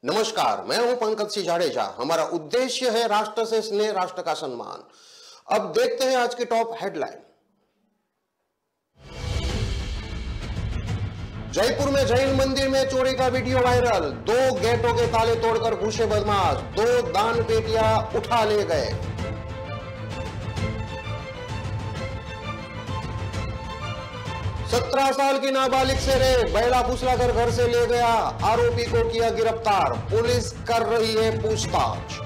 नमस्कार, मैं हूं पंकज सिंह जाडेजा। हमारा उद्देश्य है राष्ट्र से स्नेह, राष्ट्र का सम्मान। अब देखते हैं आज की टॉप हेडलाइन। जयपुर में जैन मंदिर में चोरी का वीडियो वायरल। 2 गेटों के ताले तोड़कर घुसे बदमाश, 2 दान पेटियां उठा ले गए। सत्रह साल की नाबालिग से रेप, बैला फुसलाकर घर से ले गया, आरोपी को किया गिरफ्तार, पुलिस कर रही है पूछताछ।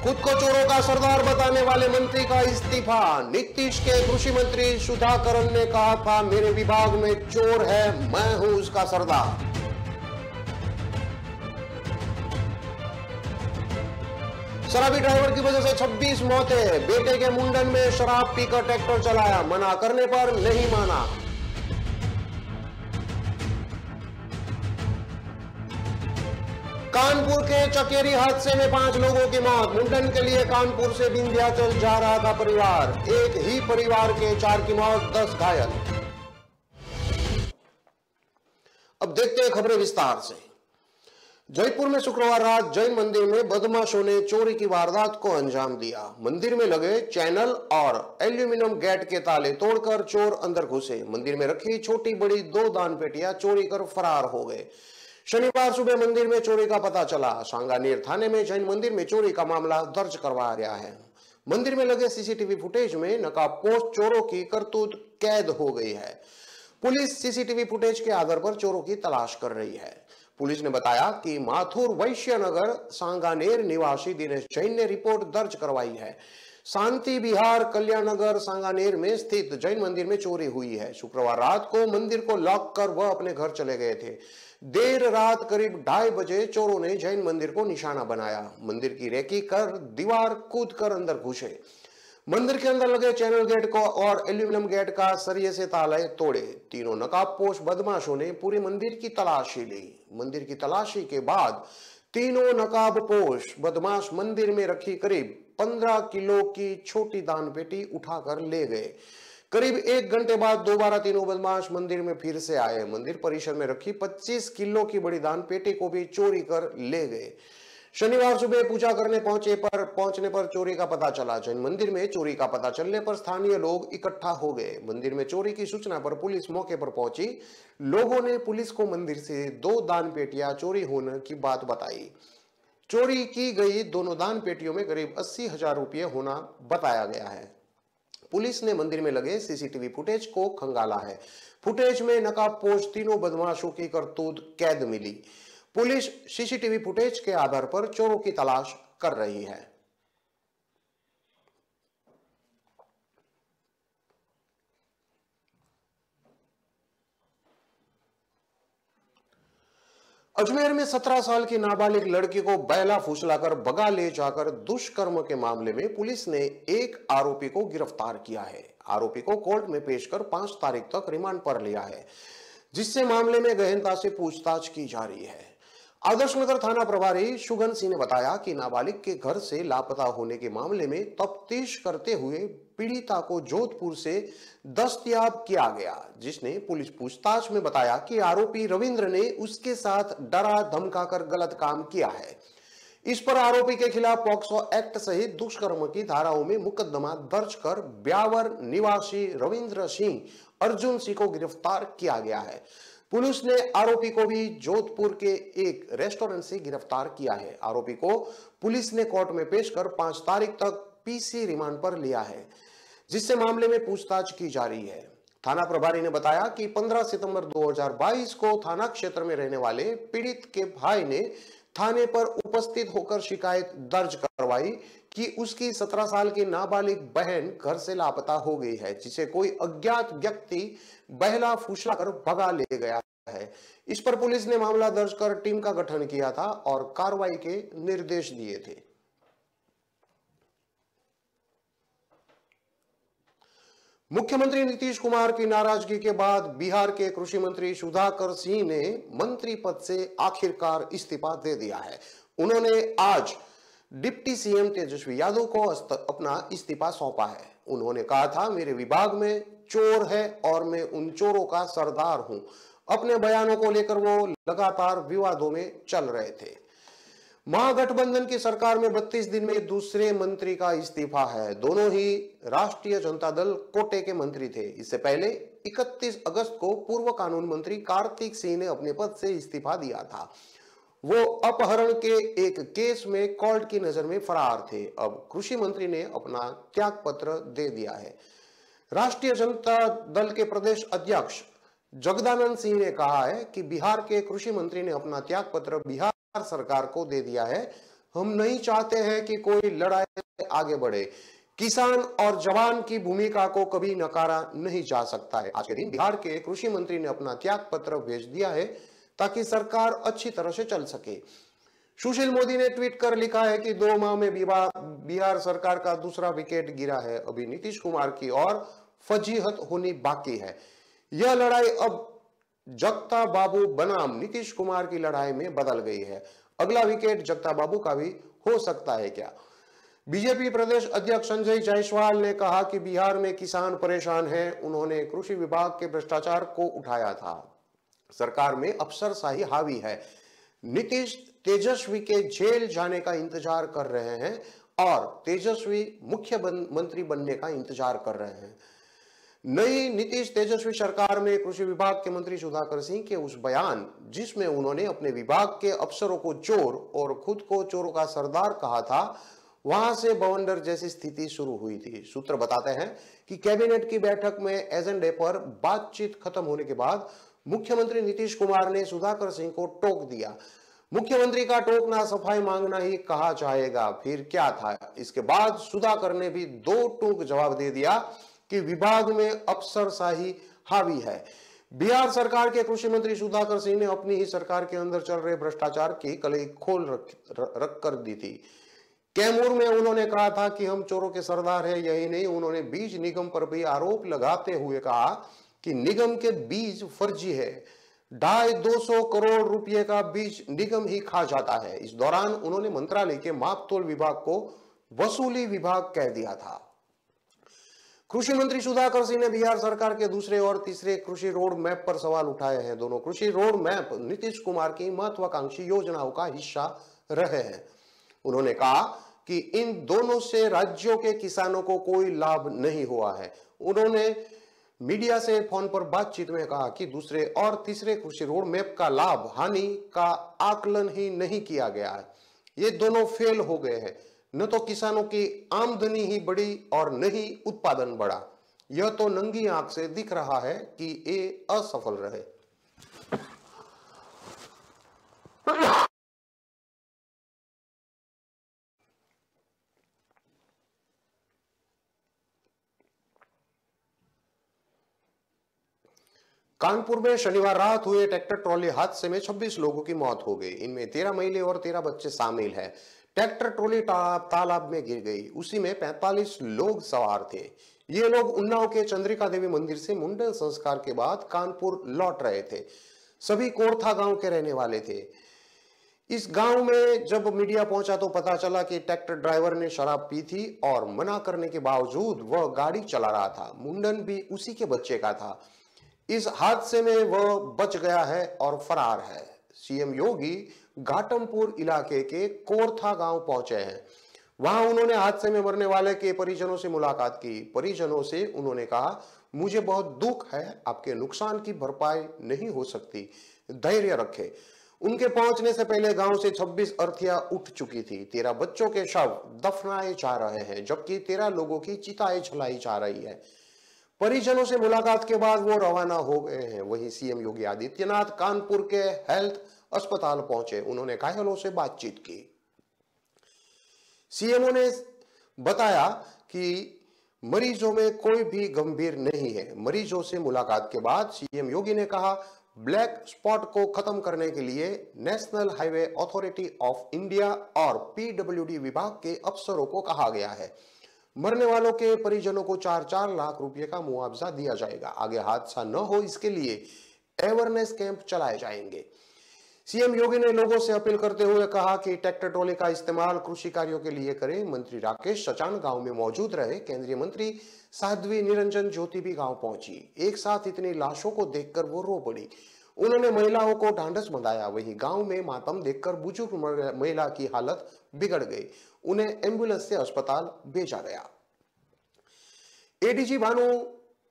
खुद को चोरों का सरदार बताने वाले मंत्री का इस्तीफा। नीतीश के कृषि मंत्री सुधाकरन ने कहा था, मेरे विभाग में चोर है, मैं हूं उसका सरदार। शराबी ड्राइवर की वजह से 26 मौतें। बेटे के मुंडन में शराब पीकर ट्रैक्टर चलाया, मना करने पर नहीं माना। कानपुर के चकेरी हादसे में 5 लोगों की मौत। मुंडन के लिए कानपुर से विंध्याचल जा रहा था परिवार। एक ही परिवार के 4 की मौत, 10 घायल। अब देखते हैं खबरें विस्तार से। जयपुर में शुक्रवार रात जैन मंदिर में बदमाशों ने चोरी की वारदात को अंजाम दिया। मंदिर में लगे चैनल और एल्यूमिनियम गेट के ताले तोड़कर चोर अंदर घुसे। मंदिर में रखी छोटी बड़ी 2 दान पेटियां चोरी कर फरार हो गए। शनिवार सुबह मंदिर में चोरी का पता चला। सांगानेर थाने में जैन मंदिर में चोरी का मामला दर्ज करवाया गया है। मंदिर में लगे सीसीटीवी फुटेज में नकाबपोश चोरों की करतूत कैद हो गई है। पुलिस सीसीटीवी फुटेज के आधार पर चोरों की तलाश कर रही है। पुलिस ने बताया कि माथुर वैश्यनगर सांगानेर निवासी दिनेश जैन ने रिपोर्ट दर्ज करवाई है। शांति विहार कल्याण नगर सांगानेर में स्थित जैन मंदिर में चोरी हुई है। शुक्रवार रात को मंदिर को लॉक कर वह अपने घर चले गए थे। देर रात करीब 2:30 बजे चोरों ने जैन मंदिर को निशाना बनाया। मंदिर की रेकी कर दीवार कूद कर अंदर घुसे। मंदिर के अंदर लगे चैनल गेट को और एल्यूमिनियम गेट का सरिये से ताले तोड़े। तीनों नकाबपोश बदमाशों ने पूरे मंदिर की तलाशी ली। मंदिर की तलाशी के बाद तीनों नकाबपोश बदमाश मंदिर में रखी करीब 15 किलो की छोटी दान पेटी उठाकर ले गए। करीब 1 घंटे बाद दोबारा तीनों बदमाश मंदिर में फिर से आए। मंदिर परिसर में रखी 25 किलो की बड़ी दान पेटी को भी चोरी कर ले गए। शनिवार सुबह पूजा करने पहुंचने पर चोरी का पता चला। जैन मंदिर में चोरी का पता चलने पर स्थानीय लोग इकट्ठा हो गए। मंदिर में चोरी की सूचना पर पुलिस मौके पर पहुंची। लोगों ने पुलिस को मंदिर से 2 दान पेटियां चोरी होने की बात बताई। चोरी की गई दोनों दान पेटियों में करीब 80,000 रुपये होना बताया गया है। पुलिस ने मंदिर में लगे सीसीटीवी फुटेज को खंगाला है। फुटेज में नकाबपोश तीनों बदमाशों की करतूत कैद मिली। पुलिस सीसीटीवी फुटेज के आधार पर चोरों की तलाश कर रही है। अजमेर में 17 साल की नाबालिग लड़की को बैला फुसलाकर भगा ले जाकर दुष्कर्म के मामले में पुलिस ने एक आरोपी को गिरफ्तार किया है। आरोपी को कोर्ट में पेश कर 5 तारीख तक रिमांड पर लिया है, जिससे मामले में गहनता से पूछताछ की जा रही है। आदर्श नगर थाना प्रभारी शुगन सिंह ने बताया कि नाबालिग के घर से लापता होने के मामले में तफ्तीश करते हुए पीड़िता को जोधपुर से दस्तयाब किया गया, जिसने पुलिस पूछताछ में बताया कि आरोपी रविंद्र ने उसके साथ डरा धमकाकर गलत काम किया है। इस पर आरोपी के खिलाफ पॉक्सो एक्ट सहित दुष्कर्म की धाराओं में मुकदमा दर्ज कर ब्यावर निवासी रविंद्र सिंह अर्जुन सिंह को गिरफ्तार किया गया है। पुलिस ने आरोपी को भी जोधपुर के एक रेस्टोरेंट से गिरफ्तार किया है। आरोपी को पुलिस ने कोर्ट में पेश कर 5 तारीख तक पीसी रिमांड पर लिया है, जिससे मामले में पूछताछ की जा रही है। थाना प्रभारी ने बताया कि 15 सितंबर 2022 को थाना क्षेत्र में रहने वाले पीड़ित के भाई ने थाने पर उपस्थित होकर शिकायत दर्ज करवाई कि उसकी 17 साल की नाबालिग बहन घर से लापता हो गई है, जिसे कोई अज्ञात व्यक्ति बहला फुसलाकर भगा ले गया है। इस पर पुलिस ने मामला दर्ज कर टीम का गठन किया था और कार्रवाई के निर्देश दिए थे। मुख्यमंत्री नीतीश कुमार की नाराजगी के बाद बिहार के कृषि मंत्री सुधाकर सिंह ने मंत्री पद से आखिरकार इस्तीफा दे दिया है। उन्होंने आज डिप्टी सीएम तेजस्वी यादव को अपना इस्तीफा सौंपा है। उन्होंने कहा था, मेरे विभाग में चोर है और मैं उन चोरों का सरदार हूं। अपने बयानों को लेकर वो लगातार विवादों में चल रहे थे। महागठबंधन की सरकार में 32 दिन में दूसरे मंत्री का इस्तीफा है। दोनों ही राष्ट्रीय जनता दल कोटे के मंत्री थे। इससे पहले 31 अगस्त को पूर्व कानून मंत्री कार्तिक सिंह ने अपने पद से इस्तीफा दिया था। वो अपहरण के एक केस में कोर्ट की नजर में फरार थे। अब कृषि मंत्री ने अपना त्याग पत्र दे दिया है। राष्ट्रीय जनता दल के प्रदेश अध्यक्ष जगदानंद सिंह ने कहा है कि बिहार के कृषि मंत्री ने अपना त्याग पत्र बिहार सरकार को दे दिया है। हम नहीं चाहते हैं कि कोई लड़ाई आगे बढ़े। किसान और जवान की भूमिका को कभी नकारा नहीं जा सकता है। आज के दिन बिहार के कृषि मंत्री ने अपना त्याग पत्र भेज दिया है ताकि सरकार अच्छी तरह से चल सके। सुशील मोदी ने ट्वीट कर लिखा है कि 2 माह में बिहार सरकार का दूसरा विकेट गिरा है। अभी नीतीश कुमार की और फजीहत होनी बाकी है। यह लड़ाई अब जगता बाबू बनाम नीतीश कुमार की लड़ाई में बदल गई है। अगला विकेट जगता बाबू का भी हो सकता है क्या? बीजेपी प्रदेश अध्यक्ष संजय जायसवाल ने कहा कि बिहार में किसान परेशान हैं। उन्होंने कृषि विभाग के भ्रष्टाचार को उठाया था। सरकार में अफसरशाही हावी है। नीतीश तेजस्वी के जेल जाने का इंतजार कर रहे हैं और तेजस्वी मुख्यमंत्री बनने का इंतजार कर रहे हैं। नई नीतीश तेजस्वी सरकार में कृषि विभाग के मंत्री सुधाकर सिंह के उस बयान जिसमें उन्होंने अपने विभाग के अफसरों को चोर और खुद को चोरों का सरदार कहा था, वहां से बवंडर जैसी स्थिति शुरू हुई थी। सूत्र बताते हैं कि कैबिनेट की बैठक में एजेंडे पर बातचीत खत्म होने के बाद मुख्यमंत्री नीतीश कुमार ने सुधाकर सिंह को टोक दिया। मुख्यमंत्री का टोकना सफाई मांगना ही कहा जाएगा, फिर क्या था। इसके बाद सुधाकर ने भी 2 टूक जवाब दे दिया कि विभाग में अफसरशाही हावी है। बिहार सरकार के कृषि मंत्री सुधाकर सिंह ने अपनी ही सरकार के अंदर चल रहे भ्रष्टाचार की कलई खोल रख कर दी थी। कैमूर में उन्होंने कहा था कि हम चोरों के सरदार हैं। यही नहीं, उन्होंने बीज निगम पर भी आरोप लगाते हुए कहा कि निगम के बीज फर्जी है। 250 करोड़ रुपए का बीज निगम ही खा जाता है। इस दौरान उन्होंने मंत्रालय के मापतोल विभाग को वसूली विभाग कह दिया था। कृषि मंत्री सुधाकर सिंह ने बिहार सरकार के दूसरे और तीसरे कृषि रोड मैप पर सवाल उठाए हैं। दोनों कृषि रोड मैप नीतीश कुमार की महत्वाकांक्षी योजनाओं का हिस्सा रहे हैं। उन्होंने कहा कि इन दोनों से राज्यों के किसानों को कोई लाभ नहीं हुआ है। उन्होंने मीडिया से फोन पर बातचीत में कहा कि दूसरे और तीसरे कृषि रोड मैप का लाभ हानि का आकलन ही नहीं किया गया है। ये दोनों फेल हो गए हैं। न तो किसानों की आमदनी ही बढ़ी और न ही उत्पादन बढ़ा। यह तो नंगी आंख से दिख रहा है कि ये असफल रहे। कानपुर में शनिवार रात हुए ट्रैक्टर ट्रॉली हादसे में 26 लोगों की मौत हो गई। इनमें 13 महिला और 13 बच्चे शामिल हैं। ट्रैक्टर ट्रॉली तालाब में गिर गई। उसी में 45 लोग सवार थे। ये लोग उन्नाव के चंद्रिका देवी मंदिर से मुंडन संस्कार के बाद कानपुर लौट रहे थे। सभी कोरथा गांव के रहने वाले थे। इस गांव में जब मीडिया पहुंचा तो पता चला कि ट्रैक्टर ड्राइवर ने शराब पी थी और मना करने के बावजूद वह गाड़ी चला रहा था। मुंडन भी उसी के बच्चे का था। इस हादसे में वह बच गया है और फरार है। सीएम योगी घाटमपुर इलाके के कोरथा गांव पहुंचे हैं। वहां उन्होंने हादसे में मरने वाले के परिजनों से मुलाकात की। परिजनों से उन्होंने कहा, मुझे बहुत दुख है, आपके नुकसान की भरपाई नहीं हो सकती, धैर्य रखें। उनके पहुंचने से पहले गांव से 26 अर्थियां उठ चुकी थी। 13 बच्चों के शव दफनाए जा रहे हैं, जबकि 13 लोगों की चिताएं जलाई जा रही है। परिजनों से मुलाकात के बाद वो रवाना हो गए हैं। वहीं सीएम योगी आदित्यनाथ कानपुर के हेल्थ अस्पताल पहुंचे। उन्होंने घायलों से बातचीत की। सीएमओ ने बताया कि मरीजों में कोई भी गंभीर नहीं है। मरीजों से मुलाकात के बाद सीएम योगी ने कहा, ब्लैक स्पॉट को खत्म करने के लिए national highway authority of India और पीडब्ल्यूडी विभाग के अफसरों को कहा गया है। मरने वालों के परिजनों को 4-4 लाख रुपए का मुआवजा दिया जाएगा। आगे हादसा न हो इसके लिए अवेयरनेस कैंप चलाए जाएंगे। सीएम योगी ने लोगों से अपील करते हुए कहा कि ट्रैक्टर ट्रॉली का इस्तेमाल कृषि कार्यों के लिए करें। मंत्री राकेश सचान गांव में मौजूद रहे। केंद्रीय मंत्री साध्वी निरंजन ज्योति भी गांव पहुंची। एक साथ इतनी लाशों को देखकर वो रो पड़ी। उन्होंने महिलाओं को ढांढस बंधाया। वहीं गांव में मातम देखकर बुजुर्ग महिला की हालत बिगड़ गई। उन्हें एम्बुलेंस से अस्पताल भेजा गया। एडीजी भानु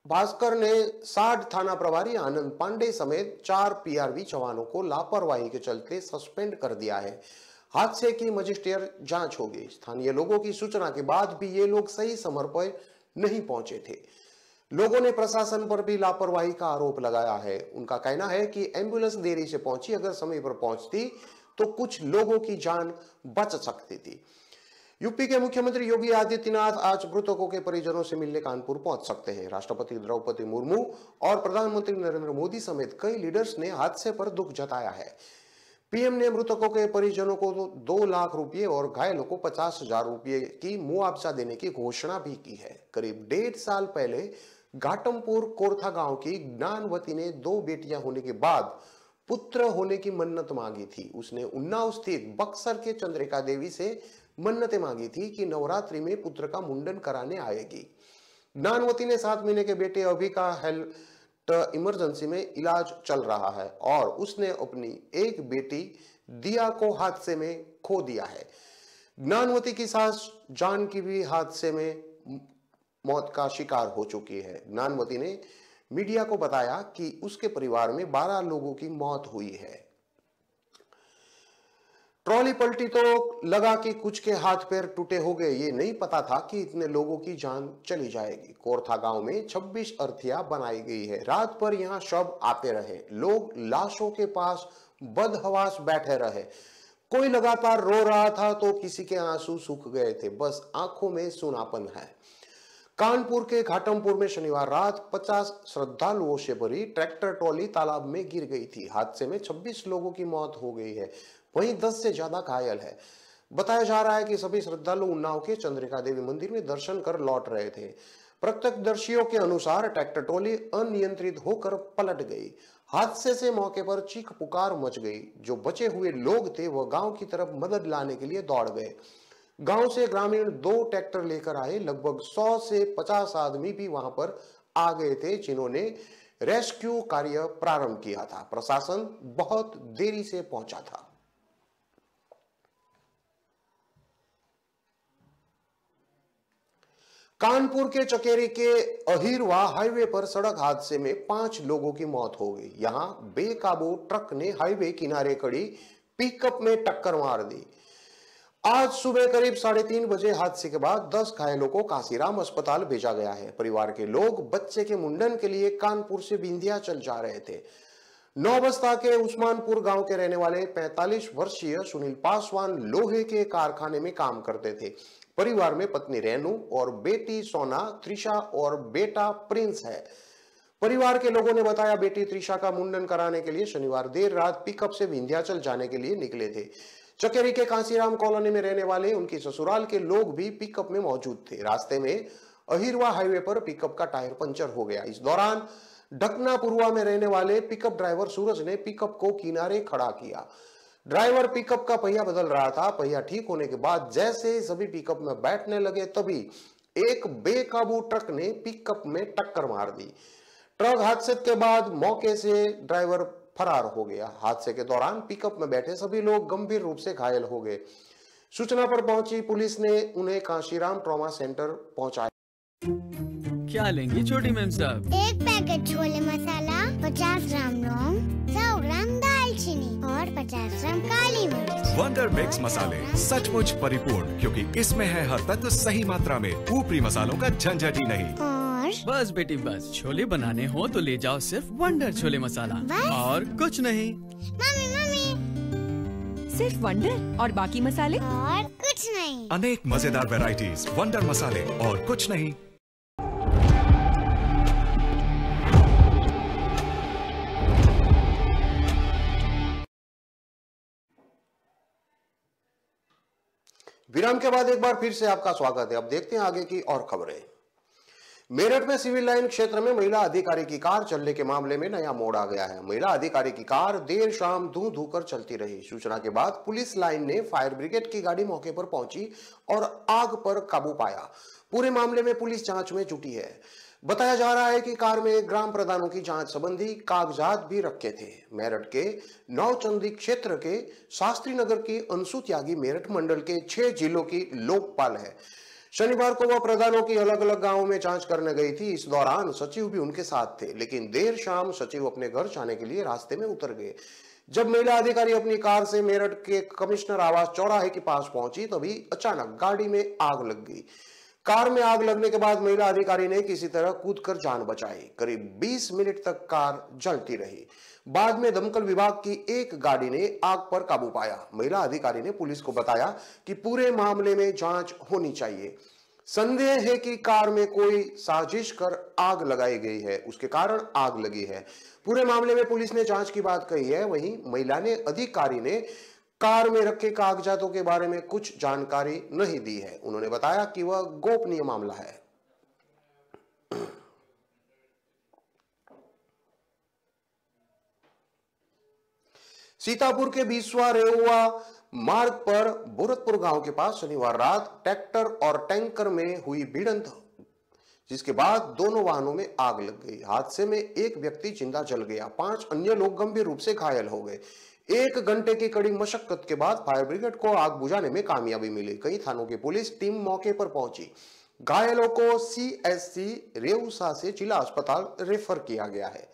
भास्कर ने साड थाना प्रभारी आनंद पांडे समेत 4 पीआरवी जवानों को लापरवाही के चलते सस्पेंड कर दिया है। हादसे की मजिस्ट्रियल जांच होगी। स्थानीय लोगों की सूचना के बाद भी ये लोग सही समय पर नहीं पहुंचे थे। लोगों ने प्रशासन पर भी लापरवाही का आरोप लगाया है। उनका कहना है कि एम्बुलेंस देरी से पहुंची, अगर समय पर पहुंचती तो कुछ लोगों की जान बच सकती थी। यूपी के मुख्यमंत्री योगी आदित्यनाथ आज मृतकों के परिजनों से मिलने कानपुर पहुंच सकते हैं। राष्ट्रपति द्रौपदी मुर्मू और प्रधानमंत्री नरेंद्र मोदी समेत कई लीडर्स ने हादसे पर दुख जताया है। पीएम ने मृतकों के परिजनों को 2 लाख रुपए और घायलों को 50,000 रुपए की मुआवजा देने की घोषणा भी की है। करीब 1.5 साल पहले घाटमपुर कोरथा गांव की ज्ञानवती ने 2 बेटियां होने के बाद पुत्र होने की मन्नत मांगी थी। उसने उन्नाव स्थित बक्सर के चंद्रिका देवी से मन्नतें मांगी थी कि नवरात्रि में पुत्र का मुंडन कराने आएगी। ज्ञानवती ने 7 महीने के बेटे अभी का हेल्थ इमरजेंसी में इलाज चल रहा है और उसने अपनी एक बेटी दिया को हादसे में खो दिया है। ज्ञानवती की सास जानकी भी हादसे में मौत का शिकार हो चुकी है। ज्ञानवती ने मीडिया को बताया कि उसके परिवार में 12 लोगों की मौत हुई है। ट्रॉली पलटी तो लगा कि कुछ के हाथ पैर टूटे हो गए। ये नहीं पता था कि इतने लोगों की जान चली जाएगी। कोरथा गांव में 26 अर्थियां बनाई गई है। रात भर यहां शव आते रहे। लोग लाशों के पास बदहवास बैठे रहे। कोई लगातार रो रहा था तो किसी के आंसू सूख गए थे। बस आंखों में सूनापन है। कानपुर के घाटमपुर में शनिवार रात 50 श्रद्धालुओं से भरी ट्रैक्टर ट्रॉली तालाब में गिर गई थी। हादसे में 26 लोगों की मौत हो गई है, वहीं 10 से ज्यादा घायल है। बताया जा रहा है कि सभी श्रद्धालु उन्नाव के चंद्रिका देवी मंदिर में दर्शन कर लौट रहे थे। प्रत्यक्षदर्शियों के अनुसार ट्रैक्टर ट्रॉली अनियंत्रित होकर पलट गई। हादसे से मौके पर चीख पुकार मच गई। जो बचे हुए लोग थे वह गांव की तरफ मदद लाने के लिए दौड़ गए। गांव से ग्रामीण 2 ट्रैक्टर लेकर आए। लगभग 100 से 50 आदमी भी वहां पर आ गए थे जिन्होंने रेस्क्यू कार्य प्रारंभ किया था। प्रशासन बहुत देरी से पहुंचा था। कानपुर के चकेरी के अहिरवा हाईवे पर सड़क हादसे में 5 लोगों की मौत हो गई। यहां बेकाबू ट्रक ने हाईवे किनारे खड़ी पिकअप में टक्कर मार दी। आज सुबह करीब 3:30 बजे हादसे के बाद 10 घायलों को कांसीराम अस्पताल भेजा गया है। परिवार के लोग बच्चे के मुंडन के लिए कानपुर से विंध्याचल जा रहे थे। नौबस्ता के उस्मानपुर गांव के रहने वाले 45 वर्षीय सुनील पासवान लोहे के कारखाने में काम करते थे। परिवार में पत्नी रेनू और बेटी सोना, त्रिशा और बेटा प्रिंस है। परिवार के लोगों ने बताया बेटी त्रिशा का मुंडन कराने के लिए शनिवार देर रात पिकअप से विंध्याचल जाने के लिए निकले थे। चकेरी के कांसीराम कॉलोनी में रहने वाले उनकी ससुराल के लोग भी पिकअप में मौजूद थे। रास्ते में अहिरवा हाईवे पर पिकअप का टायर पंचर हो गया। इस दौरान ढकनापुरवा में रहने वाले पिकअप ड्राइवर सूरज ने पिकअप को किनारे खड़ा किया। ड्राइवर पिकअप का पहिया बदल रहा था। पहिया ठीक होने के बाद जैसे सभी पिकअप में बैठने लगे तभी एक बेकाबू ट्रक ने पिकअप में टक्कर मार दी। ट्रक हादसे के बाद मौके से ड्राइवर फरार हो गया। हादसे के दौरान पिकअप में बैठे सभी लोग गंभीर रूप से घायल हो गए। सूचना पर पहुंची पुलिस ने उन्हें कांशीराम ट्रॉमा सेंटर पहुंचाया। क्या लेंगी छोटी मैम साहब? 1 पैकेट छोले मसाला, 50 ग्राम लौंग, 100 ग्राम दालचीनी और 50 ग्राम काली मिर्च। वंडर मिक्स मसाले सचमुच परिपूर्ण, क्योंकि इसमें है हर तत्व सही मात्रा में। ऊपरी मसालों का झंझट ही नहीं। और बस बेटी बस, छोले बनाने हो तो ले जाओ सिर्फ वंडर छोले मसाला और कुछ नहीं। मम्मी मम्मी, सिर्फ वंडर और बाकी मसाले और कुछ नहीं। अनेक मजेदार वैरायटीज, वंडर मसाले और कुछ नहीं। विराम के बाद एक बार फिर से आपका स्वागत है। अब देखते हैं आगे की और खबरें। मेरठ में सिविल लाइन क्षेत्र में महिला अधिकारी की कार चलने के मामले में नया मोड़ आ गया है। महिला अधिकारी की कार देर शाम धू धू कर चलती रही। सूचना के बाद पुलिस लाइन ने फायर ब्रिगेड की गाड़ी मौके पर पहुंची और आग पर काबू पाया। पूरे मामले में पुलिस जांच में जुटी है। बताया जा रहा है कि कार में ग्राम प्रधानों की जांच संबंधी कागजात भी रखे थे। मेरठ के नौचंदी क्षेत्र के शास्त्री नगर की अंशु त्यागी मेरठ मंडल के 6 जिलों की लोकपाल है। शनिवार को वह प्रधानों की अलग अलग गांवों में जांच करने गई थी। इस दौरान सचिव भी उनके साथ थे, लेकिन देर शाम सचिव अपने घर जाने के लिए रास्ते में उतर गए। जब महिला अधिकारी अपनी कार से मेरठ के कमिश्नर आवास चौराहे के पास पहुंची तभी अचानक गाड़ी में आग लग गई। कार में आग लगने के बाद महिला अधिकारी ने किसी तरह कूदकर जान बचाई। करीब 20 मिनट तक कार जलती रही। बाद में दमकल विभाग की एक गाड़ी ने आग पर काबू पाया। महिला अधिकारी ने पुलिस को बताया कि पूरे मामले में जांच होनी चाहिए। संदेह है कि कार में कोई साजिश कर आग लगाई गई है, उसके कारण आग लगी है। पूरे मामले में पुलिस ने जांच की बात कही है। वहीं महिला ने अधिकारी ने कार में रखे कागजातों के बारे में कुछ जानकारी नहीं दी है। उन्होंने बताया कि वह गोपनीय मामला है। सीतापुर के बीसवा रेहुआ मार्ग पर बुरतपुर गांव के पास शनिवार रात ट्रैक्टर और टैंकर में हुई भिड़ंत, जिसके बाद दोनों वाहनों में आग लग गई। हादसे में एक व्यक्ति जिंदा जल गया, 5 अन्य लोग गंभीर रूप से घायल हो गए। 1 घंटे की कड़ी मशक्कत के बाद फायर ब्रिगेड को आग बुझाने में कामयाबी मिली। कई थानों की पुलिस टीम मौके पर पहुंची। घायलों को CSC रेउसा से जिला अस्पताल रेफर किया गया है।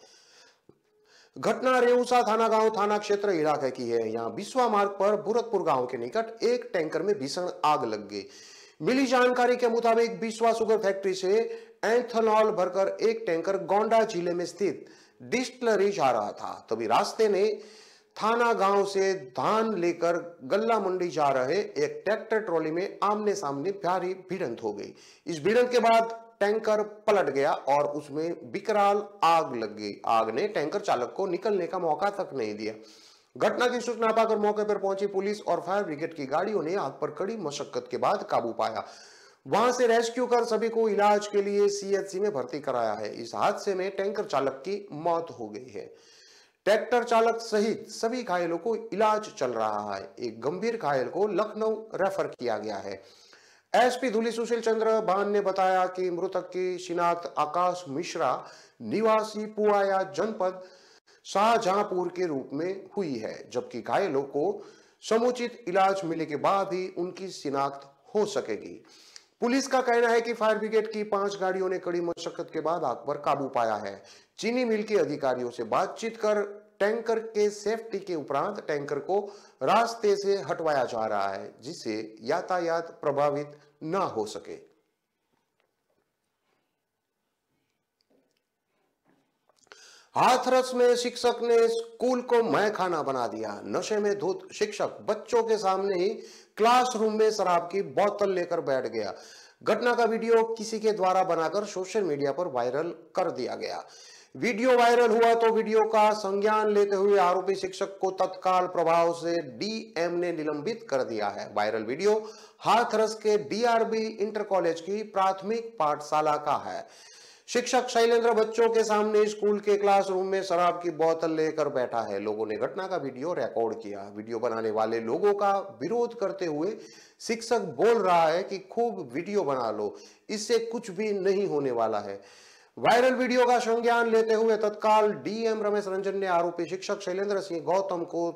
घटना रेउसा थाना गांव थाना क्षेत्र इलाके की है। यहां बिस्वा मार्ग पर बुरतपुर गांव के निकट एक टैंकर में भीषण आग लग गई। मिली जानकारी के मुताबिक बिस्वा शुगर फैक्ट्री से एथेनॉल भरकर एक टैंकर गोंडा जिले में स्थित डिस्टिलरी जा रहा था। तभी रास्ते ने थाना गांव से धान लेकर गल्ला मंडी जा रहे एक ट्रैक्टर ट्रॉली में आमने सामने भारी भिड़ंत हो गई। इस भिड़ंत के बाद टैंकर पलट गया और उसमें विकराल आग लग गई। आग ने टैंकर चालक को निकलने का मौका तक नहीं दिया। घटना की सूचना पाकर मौके पर पहुंची पुलिस और फायर ब्रिगेड की गाड़ियों ने आग पर कड़ी मशक्कत के बाद काबू पाया। वहां से रेस्क्यू कर सभी को इलाज के लिए CHC में भर्ती कराया है। इस हादसे में टैंकर चालक की मौत हो गई है। ट्रैक्टर चालक सहित सभी घायलों को इलाज चल रहा है। एक गंभीर घायल को लखनऊ रेफर किया गया है। SP धुली सुशील चंद्र बान ने बताया कि मृतक की शिनाख्त आकाश मिश्रा निवासी पुआया जनपद शाहजहांपुर के रूप में हुई है, जबकि घायलों को समुचित इलाज मिलने के बाद ही उनकी शिनाख्त हो सकेगी। पुलिस का कहना है कि फायर ब्रिगेड की 5 गाड़ियों ने कड़ी मशक्कत के बाद आग पर काबू पाया है। चीनी मिल के अधिकारियों से बातचीत कर टैंकर के सेफ्टी के उपरांत टैंकर को रास्ते से हटवाया जा रहा है, जिससे यातायात प्रभावित न हो सके। हाथरस में शिक्षक ने स्कूल को मैखाना बना दिया। नशे में धुत शिक्षक बच्चों के सामने ही क्लासरूम में शराब की बोतल लेकर बैठ गया। घटना का वीडियो किसी के द्वारा बनाकर सोशल मीडिया पर वायरल कर दिया गया। वीडियो वायरल हुआ तो वीडियो का संज्ञान लेते हुए आरोपी शिक्षक को तत्काल प्रभाव से DM ने निलंबित कर दिया है। वायरल वीडियो हाथरस के DRB इंटर कॉलेज की प्राथमिक पाठशाला का है। शिक्षक शैलेंद्र बच्चों के सामने स्कूल के क्लासरूम में शराब की बोतल लेकर बैठा है। लोगों ने घटना का वीडियो रिकॉर्ड किया। वीडियो बनाने वाले लोगों का विरोध करते हुए शिक्षक बोल रहा है कि खूब वीडियो बना लो, इससे कुछ भी नहीं होने वाला है। वायरल वीडियो का संज्ञान लेते हुए तत्काल DM रमेश रंजन ने आरोपी शिक्षक शैलेंद्र सिंह गौतम को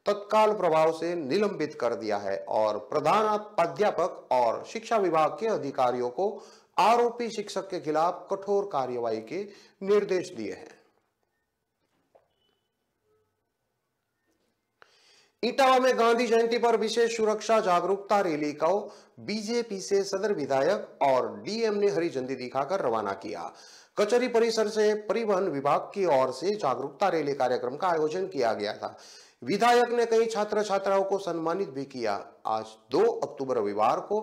तत्काल प्रभाव से निलंबित कर दिया है और प्रधानाध्यापक और शिक्षा विभाग के अधिकारियों को आरोपी शिक्षक के खिलाफ कठोर कार्यवाही के निर्देश दिए हैं। इटावा में गांधी जयंती पर विशेष सुरक्षा जागरूकता रैली को बीजेपी से सदर विधायक और DM ने हरी झंडी दिखाकर रवाना किया। कचहरी परिसर से परिवहन विभाग की ओर से जागरूकता रैली कार्यक्रम का आयोजन किया गया था। विधायक ने कई छात्र छात्राओं को सम्मानित भी किया। आज 2 अक्टूबर रविवार को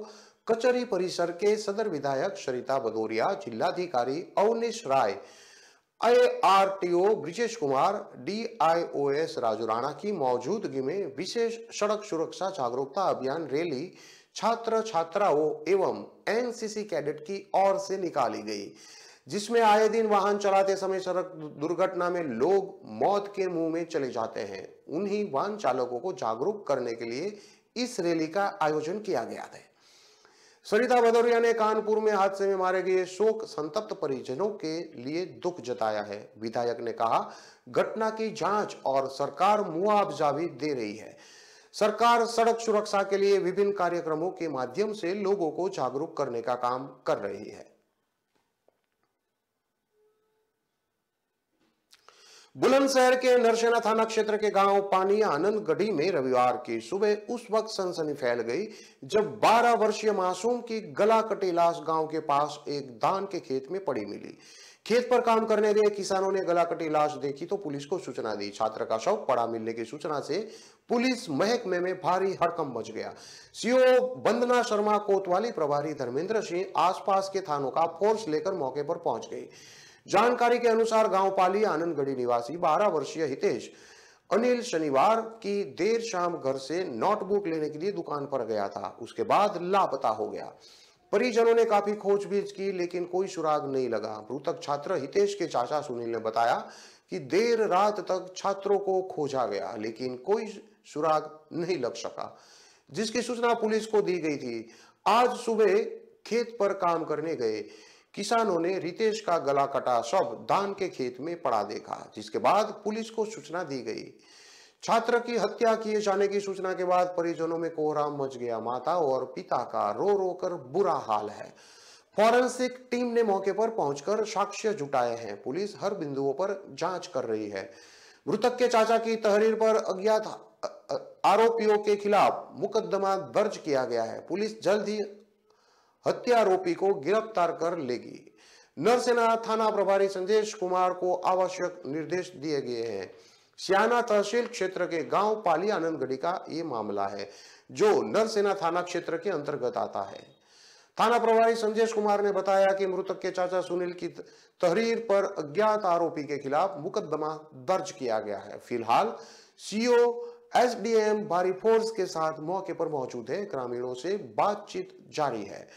कचहरी परिसर के सदर विधायक सरिता भदौरिया, जिलाधिकारी अवनीश राय, ARTO ब्रिजेश कुमार, DIOS राजू राणा की मौजूदगी में विशेष सड़क सुरक्षा जागरूकता अभियान रैली छात्र छात्राओं एवं NCC कैडेट की ओर से निकाली गई। जिसमें आए दिन वाहन चलाते समय सड़क दुर्घटना में लोग मौत के मुंह में चले जाते हैं। उन्हीं वाहन चालकों को जागरूक करने के लिए इस रैली का आयोजन किया गया था। सरिता भदौरिया ने कानपुर में हादसे में मारे गए शोक संतप्त परिजनों के लिए दुख जताया है। विधायक ने कहा, घटना की जांच और सरकार मुआवजा भी दे रही है। सरकार सड़क सुरक्षा के लिए विभिन्न कार्यक्रमों के माध्यम से लोगों को जागरूक करने का काम कर रही है। बुलंदशहर के नरसेना थाना क्षेत्र के गांव पानी आनंदगढ़ी में रविवार की सुबह उस वक्त सनसनी फैल गई जब 12 वर्षीय मासूम की गला कटी लाश गांव के पास एक धान के खेत में पड़ी मिली। खेत पर काम करने गए किसानों ने गला कटी लाश देखी तो पुलिस को सूचना दी। छात्र का शव पड़ा मिलने की सूचना से पुलिस महकमे में भारी हड़कंप मच गया। सीओ वंदना शर्मा कोतवाली प्रभारी धर्मेंद्र सिंह आसपास के थानों का फोर्स लेकर मौके पर पहुंच गए। जानकारी के अनुसार गांव पाली आनंदगढ़ी निवासी 12 वर्षीय हितेश अनिल शनिवार की देर शाम घर से नोटबुक लेने के लिए दुकान पर गया था। उसके बाद लापता हो गया। परिजनों ने काफी खोजबीन की लेकिन कोई सुराग नहीं लगा। मृतक छात्र हितेश के चाचा सुनील ने बताया कि देर रात तक छात्रों को खोजा गया लेकिन कोई सुराग नहीं लग सका, जिसकी सूचना पुलिस को दी गई थी। आज सुबह खेत पर काम करने गए किसानों ने रितेश का गला कटा शव धान के खेत में पड़ा देखा, जिसके बाद पुलिस को सूचना दी गई। छात्र की हत्या किए जाने की सूचना के बाद परिजनों में कोहराम मच गया। माता और पिता का रो रो कर बुरा हाल है। फॉरेंसिक टीम ने मौके पर पहुंचकर साक्ष्य जुटाए हैं। पुलिस हर बिंदुओं पर जांच कर रही है। मृतक के चाचा की तहरीर पर अज्ञात आरोपियों के खिलाफ मुकदमा दर्ज किया गया है। पुलिस जल्द ही हत्यारोपी को गिरफ्तार कर लेगी। नरसेना थाना प्रभारी संजय कुमार को आवश्यक निर्देश दिए गए हैं। सियाना तहसील क्षेत्र के गांव पाली आनंदगढ़ी का ये मामला है जो नरसेना थाना क्षेत्र के अंतर्गत आता है। थाना प्रभारी संजय कुमार ने बताया कि मृतक के चाचा सुनील की तहरीर पर अज्ञात आरोपी के खिलाफ मुकदमा दर्ज किया गया है। फिलहाल सीओ एसडीएम भारी फोर्स के साथ मौके पर मौजूद है। ग्रामीणों से बातचीत जारी है।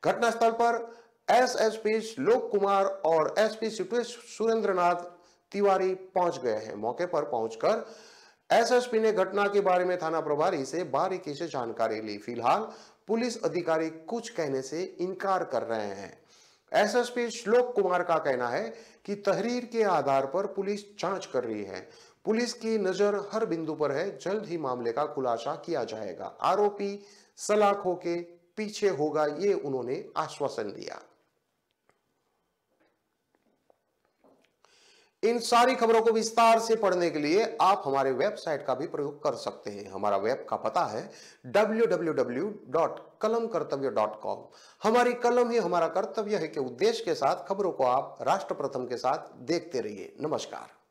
घटनास्थल पर एसएसपी श्लोक कुमार और एसपी सुरेंद्रनाथ तिवारी पहुंच गए हैं। मौके पर पहुंचकर एसएसपी ने घटना के बारे में थाना प्रभारी से बारीकी से जानकारी ली। फिलहाल पुलिस अधिकारी कुछ कहने से इनकार कर रहे हैं। एसएसपी श्लोक कुमार का कहना है कि तहरीर के आधार पर पुलिस जांच कर रही है। पुलिस की नजर हर बिंदु पर है। जल्द ही मामले का खुलासा किया जाएगा। आरोपी सलाखों के पीछे होगा, ये उन्होंने आश्वासन दिया। इन सारी खबरों को विस्तार से पढ़ने के लिए आप हमारे वेबसाइट का भी प्रयोग कर सकते हैं। हमारा वेब का पता है www.kalamkartavya.com। हमारी कलम ही हमारा कर्तव्य है के उद्देश्य के साथ खबरों को आप राष्ट्र प्रथम के साथ देखते रहिए। नमस्कार।